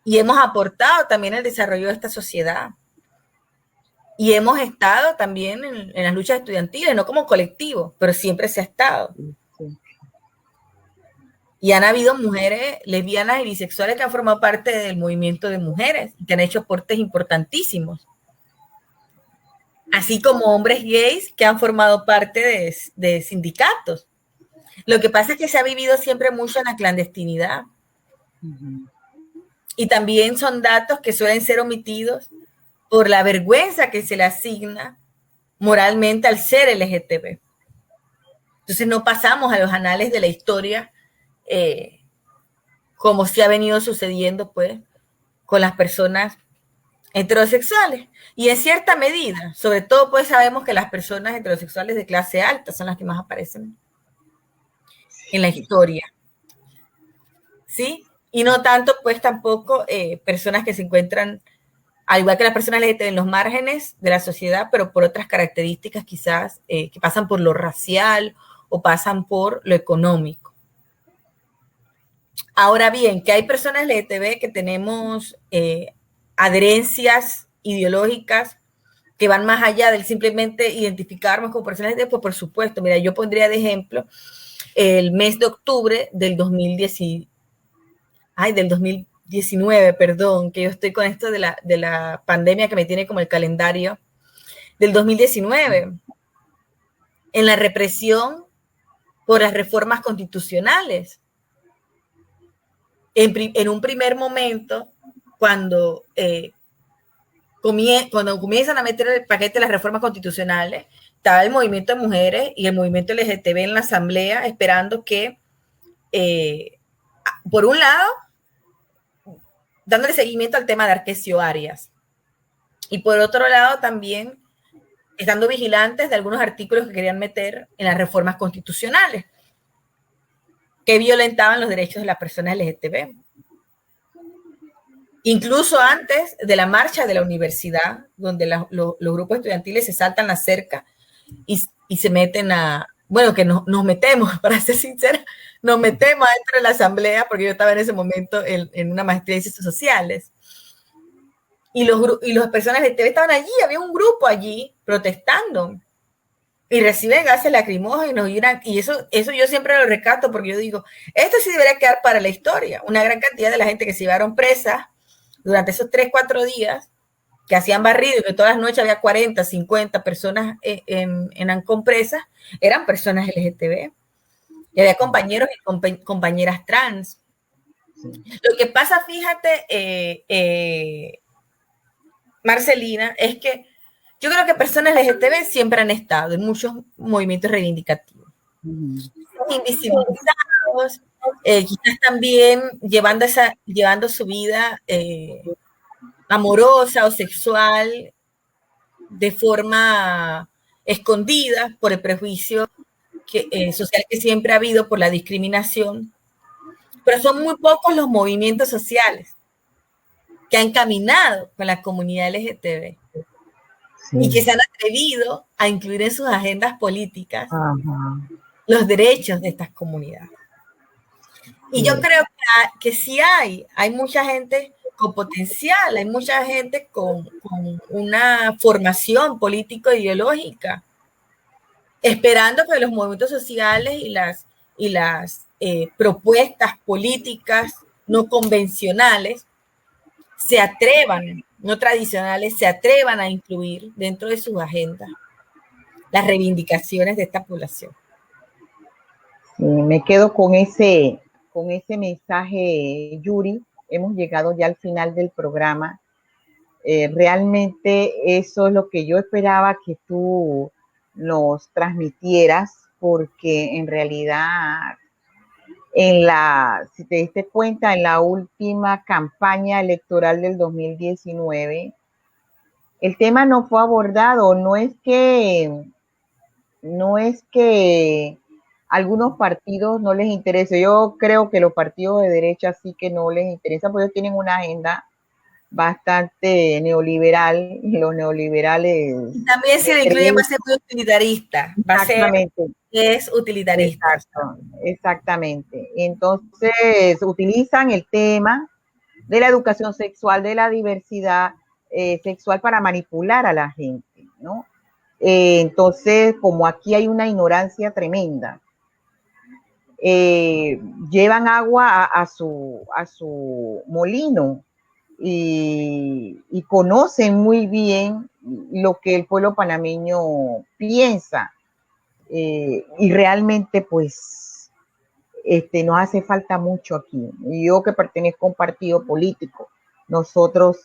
Y hemos aportado también el desarrollo de esta sociedad. Y hemos estado también en las luchas estudiantiles, no como colectivo, pero siempre se ha estado. Y han habido mujeres lesbianas y bisexuales que han formado parte del movimiento de mujeres, que han hecho aportes importantísimos. Así como hombres gays que han formado parte de sindicatos. Lo que pasa es que se ha vivido siempre mucho en la clandestinidad. Y también son datos que suelen ser omitidos por la vergüenza que se le asigna moralmente al ser LGTB. Entonces no pasamos a los anales de la historia como se ha venido sucediendo pues con las personas heterosexuales. Y en cierta medida, sobre todo pues sabemos que las personas heterosexuales de clase alta son las que más aparecen en la historia. ¿Sí? Y no tanto pues tampoco personas que se encuentran, al igual que las personas LGTB, en los márgenes de la sociedad, pero por otras características quizás que pasan por lo racial o pasan por lo económico. Ahora bien, que hay personas LGTB que tenemos adherencias ideológicas que van más allá del simplemente identificarnos como personas LGTB, pues por supuesto. Mira, yo pondría de ejemplo el mes de octubre del 2019, perdón, que yo estoy con esto de la pandemia que me tiene como el calendario, del 2019, en la represión por las reformas constitucionales. En un primer momento, cuando comienzan a meter el paquete de las reformas constitucionales, estaba el movimiento de mujeres y el movimiento LGTB en la asamblea esperando que, por un lado, dándole seguimiento al tema de Arquesio Arias, y por otro lado también estando vigilantes de algunos artículos que querían meter en las reformas constitucionales que violentaban los derechos de las personas LGTB. Incluso antes de la marcha de la universidad, donde los grupos estudiantiles se saltan la cerca y se meten que nos metemos, para ser sincera, nos metemos dentro de la asamblea, porque yo estaba en ese momento en una maestría de ciencias sociales. Y las personas LGTB estaban allí, había un grupo allí protestando. Y reciben gases lacrimógenos y eso yo siempre lo rescato porque yo digo, esto sí debería quedar para la historia. Una gran cantidad de la gente que se llevaron presas durante esos 3-4 días, que hacían barrido y que todas las noches había 40, 50 personas en Ancón presas, eran personas LGTB. Y había compañeros y compañeras trans. Lo que pasa, fíjate, Marcelina, es que yo creo que personas LGTB siempre han estado en muchos movimientos reivindicativos. Son invisibilizados, quizás también llevando su vida amorosa o sexual de forma escondida por el prejuicio social que siempre ha habido, por la discriminación, pero son muy pocos los movimientos sociales que han caminado con la comunidad LGTB y que se han atrevido a incluir en sus agendas políticas los derechos de estas comunidades. Y yo creo que sí hay mucha gente con potencial, hay mucha gente con una formación político-ideológica, esperando que los movimientos sociales y las propuestas políticas no convencionales se atrevan, no tradicionales, se atrevan a incluir dentro de sus agendas las reivindicaciones de esta población. Sí, me quedo con ese mensaje, Yuri. Hemos llegado ya al final del programa. Realmente eso es lo que yo esperaba que tú nos transmitieras, porque en realidad, si te diste cuenta, en la última campaña electoral del 2019, el tema no fue abordado. No es que algunos partidos no les interese. Yo creo que los partidos de derecha sí que no les interesa, porque ellos tienen una agenda bastante neoliberal, y los neoliberales... También se le incluye, va a ser muy utilitarista. Es utilitarista. Exacto, exactamente. Entonces, utilizan el tema de la educación sexual, de la diversidad sexual para manipular a la gente, ¿no? Entonces, como aquí hay una ignorancia tremenda, llevan agua a su molino y conocen muy bien lo que el pueblo panameño piensa, y realmente pues nos hace falta mucho aquí. Yo, que pertenezco a un partido político, nosotros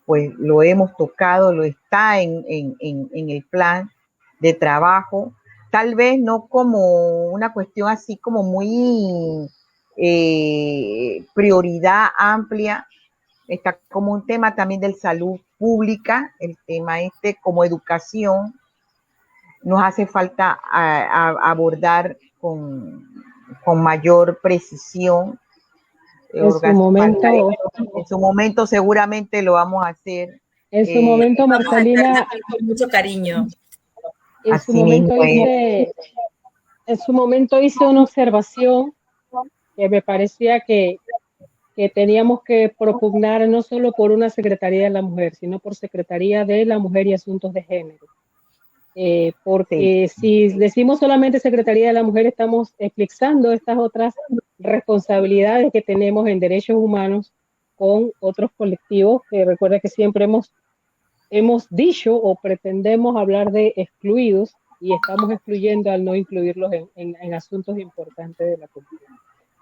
pues lo hemos tocado, lo está en el plan de trabajo, tal vez no como una cuestión así como muy prioridad amplia, está como un tema también de salud pública, el tema como educación, nos hace falta abordar con mayor precisión. En su momento seguramente lo vamos a hacer. En su momento, Marcelina, con mucho cariño. En su momento hice una observación que me parecía que teníamos que propugnar no solo por una Secretaría de la Mujer, sino por Secretaría de la Mujer y Asuntos de Género. Porque si decimos solamente Secretaría de la Mujer, estamos eclipsando estas otras responsabilidades que tenemos en derechos humanos con otros colectivos, que recuerda que siempre hemos dicho o pretendemos hablar de excluidos, y estamos excluyendo al no incluirlos en asuntos importantes de la comunidad.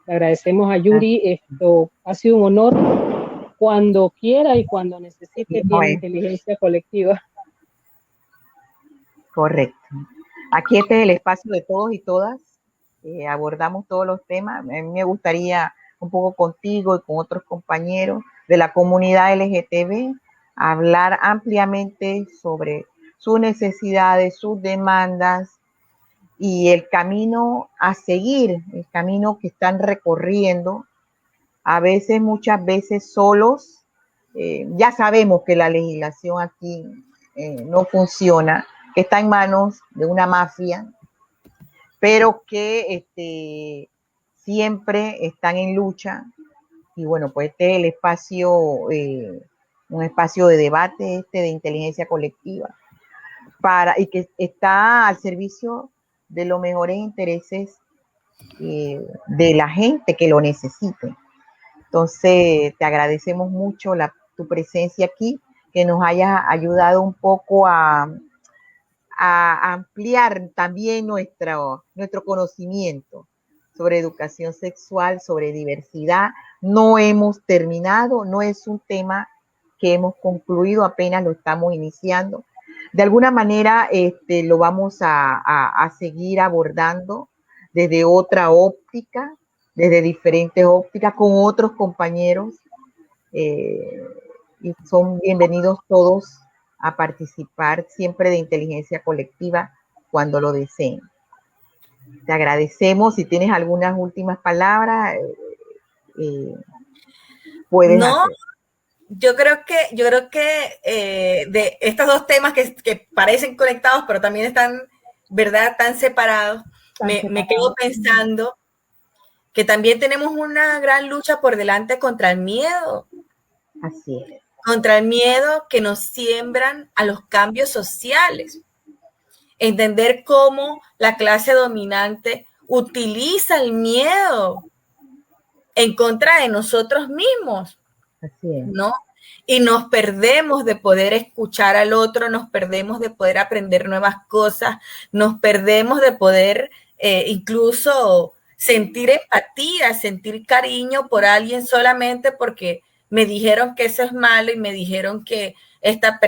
Le agradecemos a Yuri, esto ha sido un honor. Cuando quiera y cuando necesite, tiene inteligencia colectiva. Correcto. Aquí este es el espacio de todos y todas. Abordamos todos los temas. A mí me gustaría un poco contigo y con otros compañeros de la comunidad LGTB hablar ampliamente sobre sus necesidades, sus demandas y el camino a seguir, el camino que están recorriendo, muchas veces solos. Ya sabemos que la legislación aquí no funciona, que está en manos de una mafia, pero que siempre están en lucha. Y bueno, pues este es el espacio, un espacio de debate, de inteligencia colectiva, y que está al servicio de los mejores intereses de la gente que lo necesite. Entonces, te agradecemos mucho tu presencia aquí, que nos haya ayudado un poco a ampliar también nuestro conocimiento sobre educación sexual, sobre diversidad. No hemos terminado, no es un tema que hemos concluido, apenas lo estamos iniciando. De alguna manera lo vamos a seguir abordando desde otra óptica, desde diferentes ópticas, con otros compañeros. Y son bienvenidos todos a participar siempre de inteligencia colectiva cuando lo deseen. Te agradecemos. Si tienes algunas últimas palabras, puedes hacer. Yo creo que de estos dos temas que parecen conectados, pero también están, ¿verdad?, tan separados, me quedo pensando que también tenemos una gran lucha por delante contra el miedo. Así es. Contra el miedo que nos siembran a los cambios sociales. Entender cómo la clase dominante utiliza el miedo en contra de nosotros mismos. Así es. ¿No? Y nos perdemos de poder escuchar al otro, nos perdemos de poder aprender nuevas cosas, nos perdemos de poder incluso sentir empatía, sentir cariño por alguien solamente porque me dijeron que eso es malo y me dijeron que estas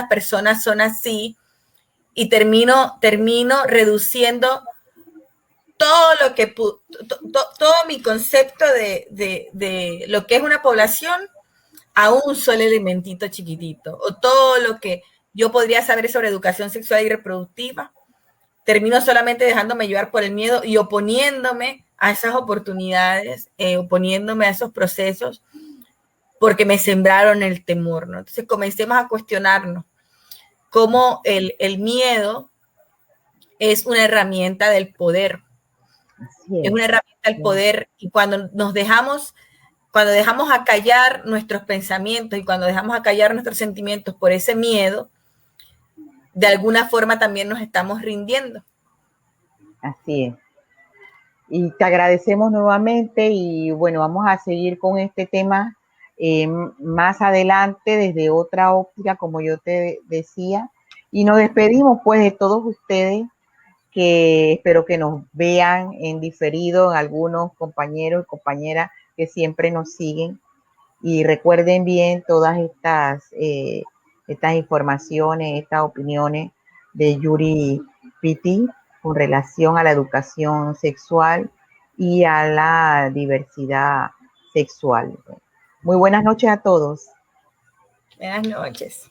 personas son así, y termino reduciendo todo lo que todo mi concepto de lo que es una población a un solo elementito chiquitito, o todo lo que yo podría saber sobre educación sexual y reproductiva, termino solamente dejándome llevar por el miedo y oponiéndome a esas oportunidades, oponiéndome a esos procesos, porque me sembraron el temor, ¿no? Entonces comencemos a cuestionarnos cómo el miedo es una herramienta del poder. Es una herramienta del poder, y cuando dejamos acallar nuestros pensamientos y cuando dejamos acallar nuestros sentimientos por ese miedo, de alguna forma también nos estamos rindiendo. Así es. Y te agradecemos nuevamente y bueno, vamos a seguir con este tema más adelante desde otra óptica, como yo te decía. Y nos despedimos pues de todos ustedes, que espero que nos vean en diferido, algunos compañeros y compañeras que siempre nos siguen. Y recuerden bien todas estas informaciones, estas opiniones de Yuri Pitti con relación a la educación sexual y a la diversidad sexual. Muy buenas noches a todos. Buenas noches.